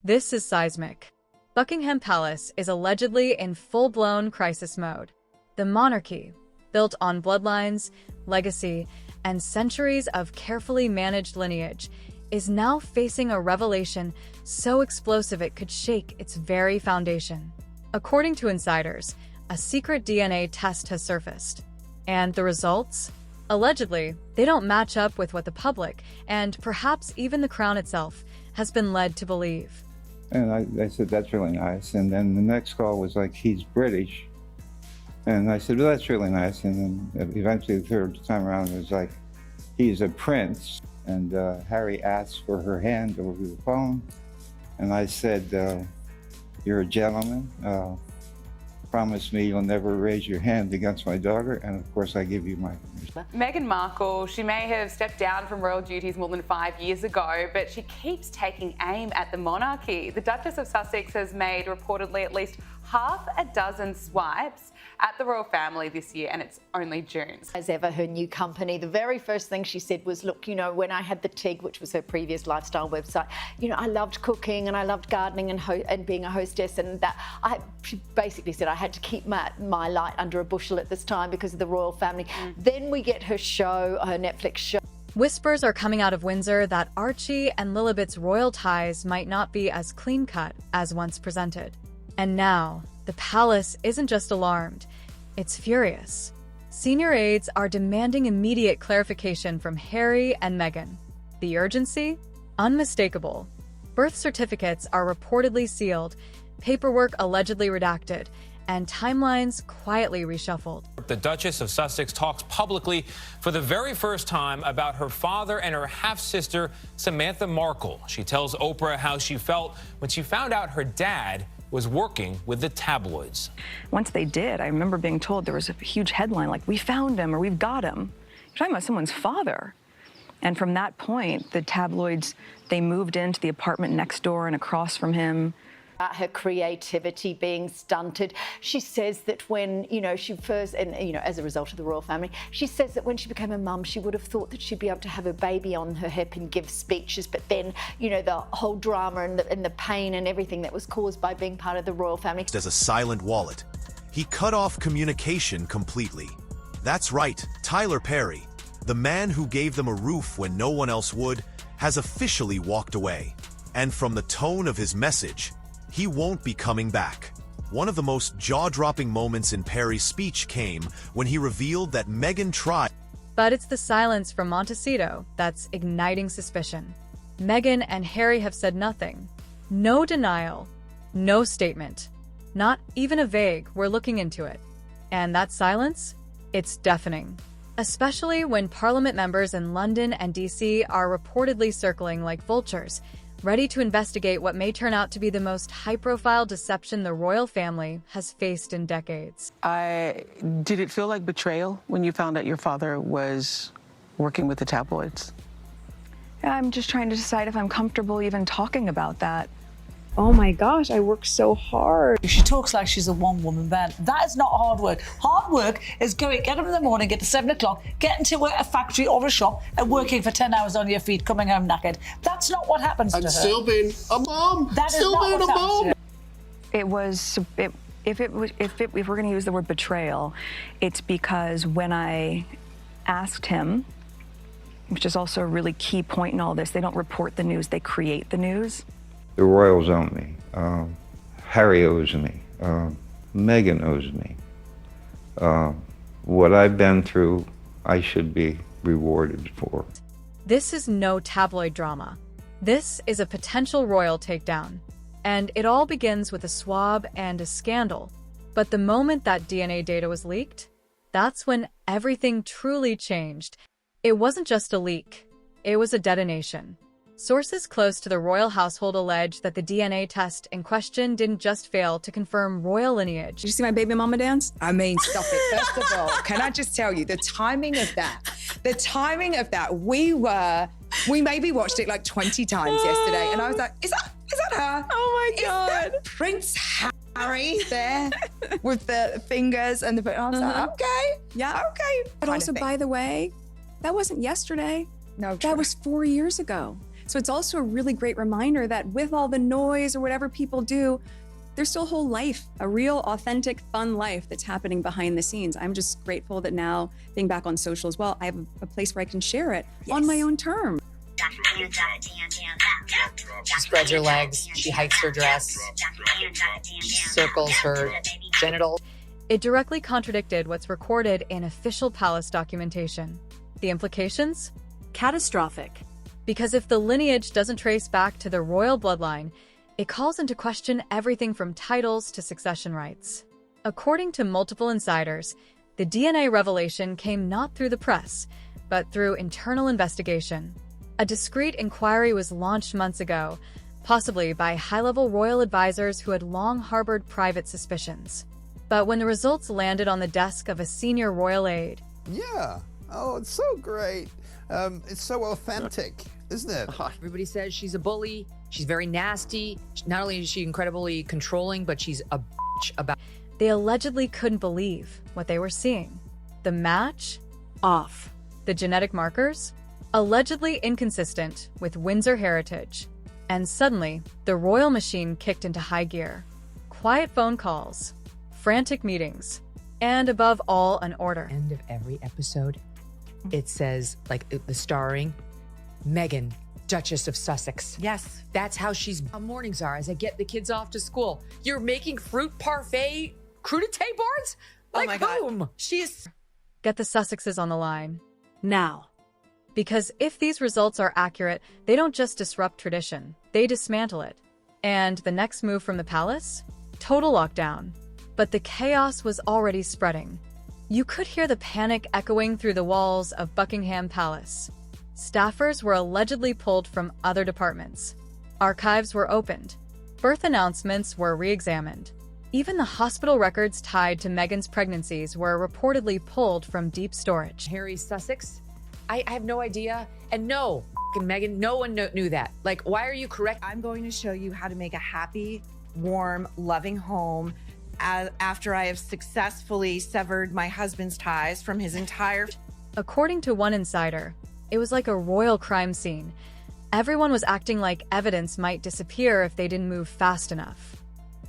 This is seismic. Buckingham Palace is allegedly in full-blown crisis mode. The monarchy, built on bloodlines, legacy, and centuries of carefully managed lineage, is now facing a revelation so explosive it could shake its very foundation. According to insiders, a secret DNA test has surfaced. And the results? Allegedly, they don't match up with what the public, and perhaps even the crown itself, has been led to believe. And I said, that's really nice. And then the next call was like, he's British. And I said, well, that's really nice. And then eventually the third time around, it was like, he's a prince. And Harry asked for her hand over the phone. And I said, you're a gentleman. Promise me you'll never raise your hand against my daughter. And of course, I give you my permission. Meghan Markle, she may have stepped down from royal duties more than 5 years ago, but she keeps taking aim at the monarchy. The Duchess of Sussex has made reportedly at least half a dozen swipes at the royal family this year, and it's only June. As ever, her new company, the very first thing she said was, look, you know, when I had the TIG, which was her previous lifestyle website, you know, I loved cooking and I loved gardening and being a hostess, and that she basically said I had to keep my light under a bushel at this time because of the royal family. Then we get her show, her Netflix show. Whispers are coming out of Windsor that Archie and Lilibet's royal ties might not be as clean-cut as once presented. And now, the palace isn't just alarmed, it's furious. Senior aides are demanding immediate clarification from Harry and Meghan. The urgency? Unmistakable. Birth certificates are reportedly sealed, paperwork allegedly redacted, and timelines quietly reshuffled. The Duchess of Sussex talks publicly for the very first time about her father and her half-sister, Samantha Markle. She tells Oprah how she felt when she found out her dad was working with the tabloids. Once they did, I remember being told there was a huge headline like, we found him or we've got him. You're talking about someone's father. And from that point, the tabloids, they moved into the apartment next door and across from him. Her creativity being stunted. She says that when, you know, she first, and, you know, as a result of the royal family, she says that when she became a mum, she would have thought that she'd be able to have a baby on her hip and give speeches, but then, you know, the whole drama and the pain and everything that was caused by being part of the royal family. As a silent wallet, he cut off communication completely. That's right, Tyler Perry, the man who gave them a roof when no one else would, has officially walked away. And from the tone of his message, he won't be coming back. One of the most jaw-dropping moments in Perry's speech came when he revealed that Meghan tried. But it's the silence from Montecito that's igniting suspicion. Meghan and Harry have said nothing. No denial. No statement. Not even a vague, we're looking into it. And that silence? It's deafening. Especially when Parliament members in London and DC are reportedly circling like vultures, ready to investigate what may turn out to be the most high-profile deception the royal family has faced in decades. Did it feel like betrayal when you found out your father was working with the tabloids? I'm just trying to decide if I'm comfortable even talking about that. Oh my gosh, I worked so hard. She talks like she's a one-woman band. That is not hard work. Hard work is get up in the morning, get to 7 o'clock, get into a factory or a shop and working for 10 hours on your feet, coming home knackered. That's not what happens to her. And still being a mom. That is still not being what a happens to mom. If we're going to use the word betrayal, it's because when I asked him, which is also a really key point in all this, they don't report the news, they create the news. The royals owe me. Harry owes me. Meghan owes me. What I've been through, I should be rewarded for. This is no tabloid drama. This is a potential royal takedown. And it all begins with a swab and a scandal. But the moment that DNA data was leaked, that's when everything truly changed. It wasn't just a leak. It was a detonation. Sources close to the royal household allege that the DNA test in question didn't just fail to confirm royal lineage. Did you see my baby mama dance? I mean, stop it. First of all, can I just tell you, the timing of that, we maybe watched it like 20 times yesterday, and I was like, is that her? Oh my God. Is that Prince Harry there with the fingers and the, I was like, okay, yeah, okay. But also, by the way, that wasn't yesterday. No, that was 4 years ago. So it's also a really great reminder that with all the noise or whatever people do, there's still a whole life, a real, authentic, fun life that's happening behind the scenes. I'm just grateful that now, being back on social as well, I have a place where I can share it on my own terms. She spreads her legs, she hikes her dress, she circles her genitals. It directly contradicted what's recorded in official palace documentation. The implications? Catastrophic. Because if the lineage doesn't trace back to the royal bloodline, it calls into question everything from titles to succession rights. According to multiple insiders, the DNA revelation came not through the press, but through internal investigation. A discreet inquiry was launched months ago, possibly by high-level royal advisors who had long harbored private suspicions. But when the results landed on the desk of a senior royal aide... Yeah. Oh, it's so great. It's so authentic, isn't it? Everybody says she's a bully. She's very nasty. Not only is she incredibly controlling, but she's a bitch about... They allegedly couldn't believe what they were seeing. The match? Off. The genetic markers? Allegedly inconsistent with Windsor heritage. And suddenly, the royal machine kicked into high gear. Quiet phone calls, frantic meetings, and above all, an order. End of every episode, it says, like, the starring, Meghan, Duchess of Sussex. Yes. That's how she's... Mornings are, as I get the kids off to school. You're making fruit parfait crudité boards? Like, oh my boom! God. She's... Get the Sussexes on the line. Now. Because if these results are accurate, they don't just disrupt tradition, they dismantle it. And the next move from the palace? Total lockdown. But the chaos was already spreading. You could hear the panic echoing through the walls of Buckingham Palace. Staffers were allegedly pulled from other departments. Archives were opened. Birth announcements were re-examined. Even the hospital records tied to Meghan's pregnancies were reportedly pulled from deep storage. Harry Sussex? I have no idea. And no, Meghan, no one knew that. Like, why are you correct? I'm going to show you how to make a happy, warm, loving home after I have successfully severed my husband's ties from his entire... According to one insider, it was like a royal crime scene. Everyone was acting like evidence might disappear if they didn't move fast enough.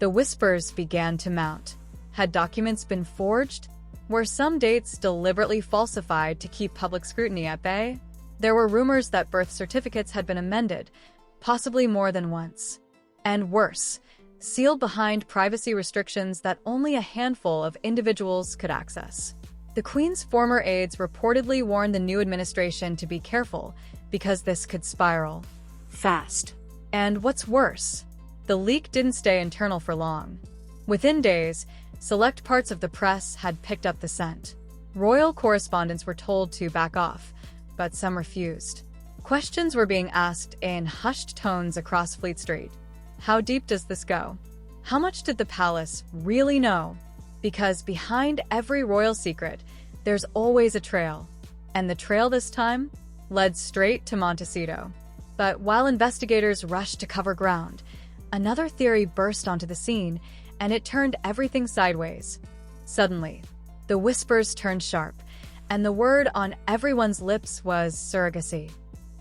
The whispers began to mount. Had documents been forged? Were some dates deliberately falsified to keep public scrutiny at bay? There were rumors that birth certificates had been amended, possibly more than once. And worse, sealed behind privacy restrictions that only a handful of individuals could access. The Queen's former aides reportedly warned the new administration to be careful because this could spiral fast. And what's worse, the leak didn't stay internal for long. Within days, select parts of the press had picked up the scent. Royal correspondents were told to back off, but some refused. Questions were being asked in hushed tones across Fleet Street. How deep does this go? How much did the palace really know? Because behind every royal secret, there's always a trail. And the trail this time led straight to Montecito. But while investigators rushed to cover ground, another theory burst onto the scene, and it turned everything sideways. Suddenly, the whispers turned sharp, and the word on everyone's lips was surrogacy.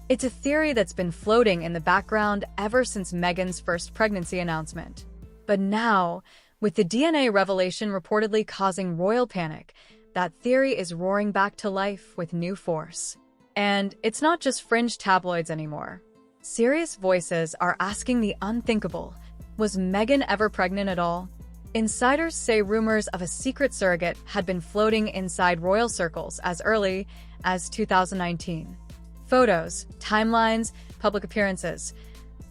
It's a theory that's been floating in the background ever since Meghan's first pregnancy announcement. But now, with the DNA revelation reportedly causing royal panic, that theory is roaring back to life with new force. And it's not just fringe tabloids anymore. Serious voices are asking the unthinkable. Was Meghan ever pregnant at all? Insiders say rumors of a secret surrogate had been floating inside royal circles as early as 2019. Photos, timelines, public appearances,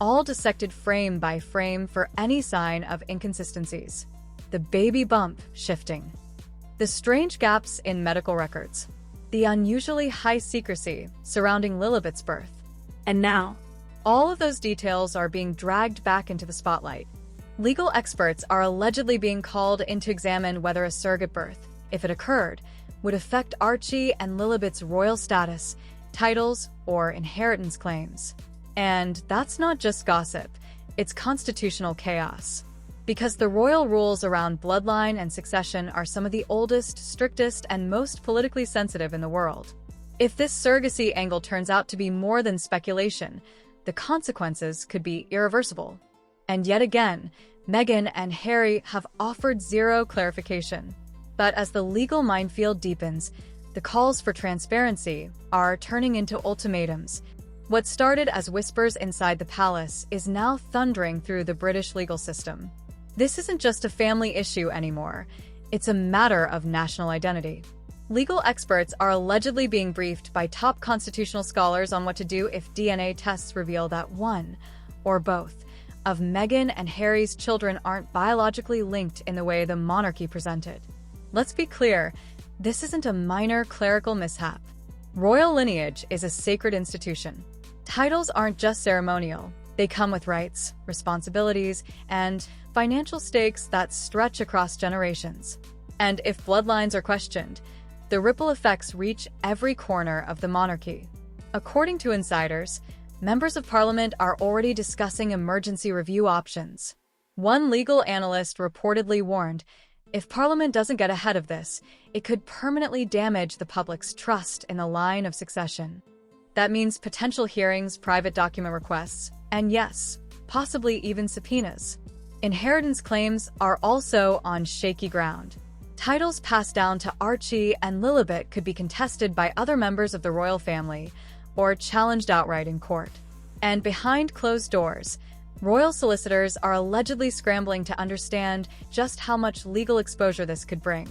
all dissected frame by frame for any sign of inconsistencies. The baby bump shifting. The strange gaps in medical records. The unusually high secrecy surrounding Lilibet's birth. And now, all of those details are being dragged back into the spotlight. Legal experts are allegedly being called in to examine whether a surrogate birth, if it occurred, would affect Archie and Lilibet's royal status, titles, or inheritance claims. And that's not just gossip, it's constitutional chaos. Because the royal rules around bloodline and succession are some of the oldest, strictest, and most politically sensitive in the world. If this surrogacy angle turns out to be more than speculation, the consequences could be irreversible. And yet again, Meghan and Harry have offered zero clarification. But as the legal minefield deepens, the calls for transparency are turning into ultimatums. What started as whispers inside the palace is now thundering through the British legal system. This isn't just a family issue anymore. It's a matter of national identity. Legal experts are allegedly being briefed by top constitutional scholars on what to do if DNA tests reveal that one, or both, of Meghan and Harry's children aren't biologically linked in the way the monarchy presented. Let's be clear, this isn't a minor clerical mishap. Royal lineage is a sacred institution. Titles aren't just ceremonial. They come with rights, responsibilities, and financial stakes that stretch across generations. And if bloodlines are questioned, the ripple effects reach every corner of the monarchy. According to insiders, members of parliament are already discussing emergency review options. One legal analyst reportedly warned, if parliament doesn't get ahead of this, it could permanently damage the public's trust in the line of succession. That means potential hearings, private document requests, and yes, possibly even subpoenas. Inheritance claims are also on shaky ground. Titles passed down to Archie and Lilibet could be contested by other members of the royal family or challenged outright in court. And behind closed doors, royal solicitors are allegedly scrambling to understand just how much legal exposure this could bring.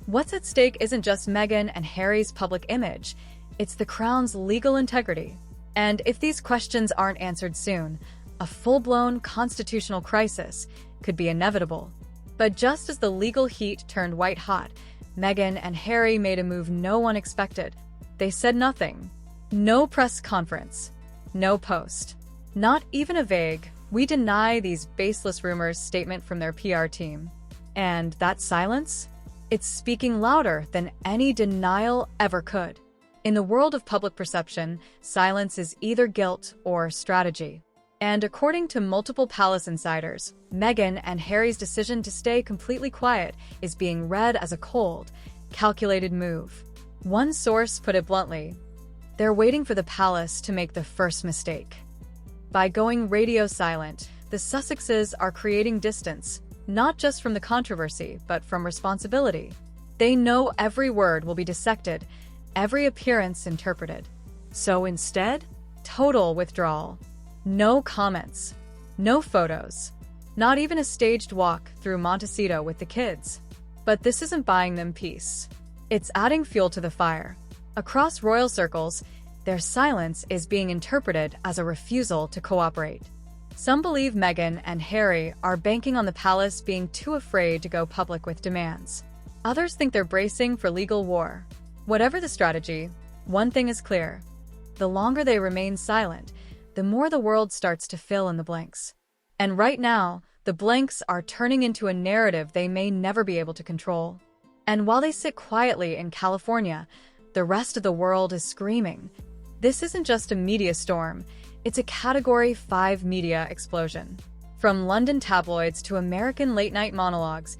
What's at stake isn't just Meghan and Harry's public image, it's the crown's legal integrity. And if these questions aren't answered soon, a full-blown constitutional crisis could be inevitable. But just as the legal heat turned white-hot, Meghan and Harry made a move no one expected. They said nothing. No press conference. No post. Not even a vague, "We deny these baseless rumors" statement from their PR team. And that silence? It's speaking louder than any denial ever could. In the world of public perception, silence is either guilt or strategy. And according to multiple palace insiders, Meghan and Harry's decision to stay completely quiet is being read as a cold, calculated move. One source put it bluntly, they're waiting for the palace to make the first mistake. By going radio silent, the Sussexes are creating distance, not just from the controversy, but from responsibility. They know every word will be dissected, every appearance interpreted. So instead, total withdrawal. No comments, no photos, not even a staged walk through Montecito with the kids. But this isn't buying them peace. It's adding fuel to the fire. Across royal circles, their silence is being interpreted as a refusal to cooperate. Some believe Meghan and Harry are banking on the palace being too afraid to go public with demands. Others think they're bracing for legal war. Whatever the strategy, one thing is clear. The longer they remain silent, the more the world starts to fill in the blanks. And right now, the blanks are turning into a narrative they may never be able to control. And while they sit quietly in California, the rest of the world is screaming. This isn't just a media storm, it's a Category 5 media explosion. From London tabloids to American late-night monologues,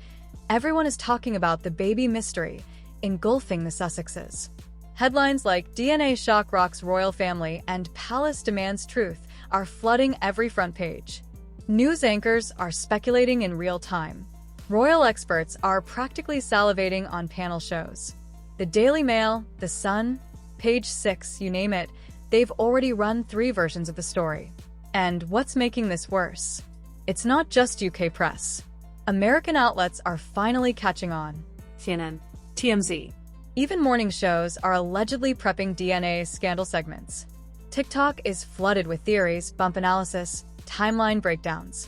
everyone is talking about the baby mystery engulfing the Sussexes. Headlines like "DNA Shock Rocks Royal Family" and "Palace Demands Truth" are flooding every front page. News anchors are speculating in real time. Royal experts are practically salivating on panel shows. The Daily Mail, The Sun, Page 6, you name it, they've already run 3 versions of the story. And what's making this worse? It's not just UK press. American outlets are finally catching on. CNN, TMZ. Even morning shows are allegedly prepping DNA scandal segments. TikTok is flooded with theories, bump analysis, timeline breakdowns.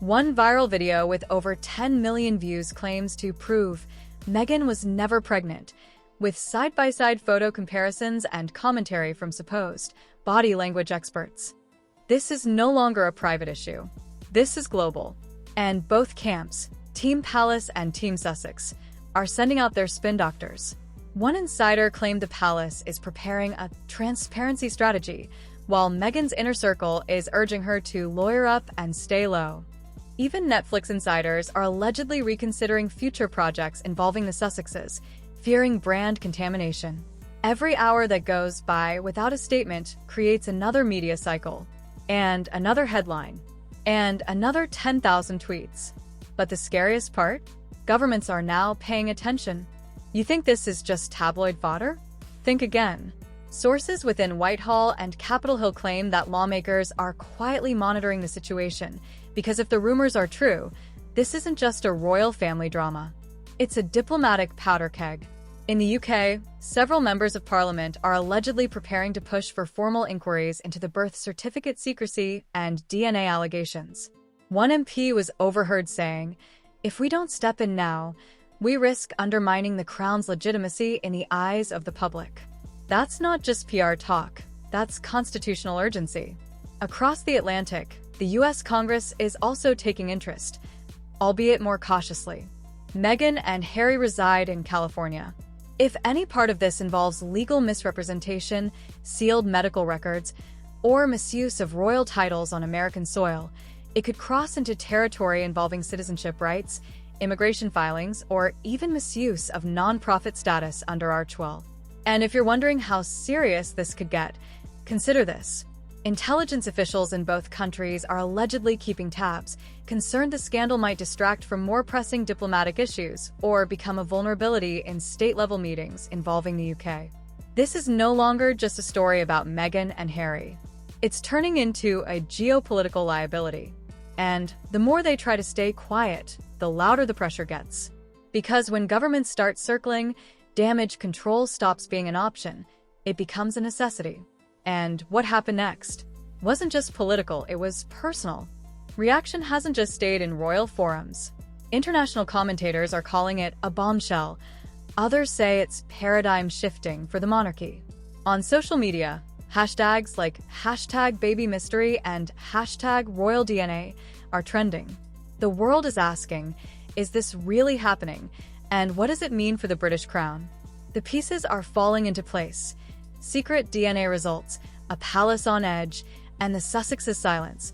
One viral video with over 10 million views claims to prove Meghan was never pregnant, with side-by-side photo comparisons and commentary from supposed body language experts. This is no longer a private issue. This is global. And both camps, Team Palace and Team Sussex, are sending out their spin doctors. One insider claimed the palace is preparing a transparency strategy, while Meghan's inner circle is urging her to lawyer up and stay low. Even Netflix insiders are allegedly reconsidering future projects involving the Sussexes, fearing brand contamination. Every hour that goes by without a statement creates another media cycle. and another headline, and another 10,000 tweets. But the scariest part? Governments are now paying attention. You think this is just tabloid fodder? Think again. Sources within Whitehall and Capitol Hill claim that lawmakers are quietly monitoring the situation, because if the rumors are true, this isn't just a royal family drama. It's a diplomatic powder keg. In the UK, several members of parliament are allegedly preparing to push for formal inquiries into the birth certificate secrecy and DNA allegations. One MP was overheard saying, "If we don't step in now, we risk undermining the Crown's legitimacy in the eyes of the public." That's not just PR talk, that's constitutional urgency. Across the Atlantic, the US Congress is also taking interest, albeit more cautiously. Meghan and Harry reside in California. If any part of this involves legal misrepresentation, sealed medical records, or misuse of royal titles on American soil, it could cross into territory involving citizenship rights, immigration filings, or even misuse of nonprofit status under Archwell. And if you're wondering how serious this could get, consider this. Intelligence officials in both countries are allegedly keeping tabs, concerned the scandal might distract from more pressing diplomatic issues or become a vulnerability in state-level meetings involving the UK. This is no longer just a story about Meghan and Harry. It's turning into a geopolitical liability. And the more they try to stay quiet, the louder the pressure gets. Because when governments start circling, damage control stops being an option. It becomes a necessity. And what happened next wasn't just political, it was personal. Reaction hasn't just stayed in royal forums. International commentators are calling it a bombshell. Others say it's paradigm shifting for the monarchy. On social media, hashtags like #BabyMystery and #RoyalDNA are trending. The world is asking, is this really happening? And what does it mean for the British crown? The pieces are falling into place. Secret DNA results, a palace on edge, and the Sussexes' silence,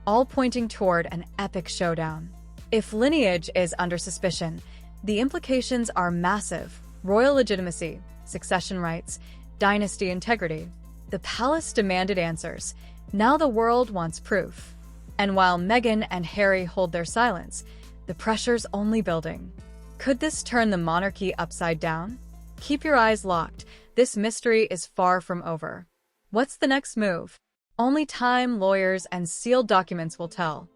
all pointing toward an epic showdown. If lineage is under suspicion, the implications are massive: royal legitimacy, succession rights, dynasty integrity. The palace demanded answers. Now the world wants proof. And while Meghan and Harry hold their silence, the pressure's only building. Could this turn the monarchy upside down? Keep your eyes locked. This mystery is far from over. What's the next move? Only time, lawyers, and sealed documents will tell.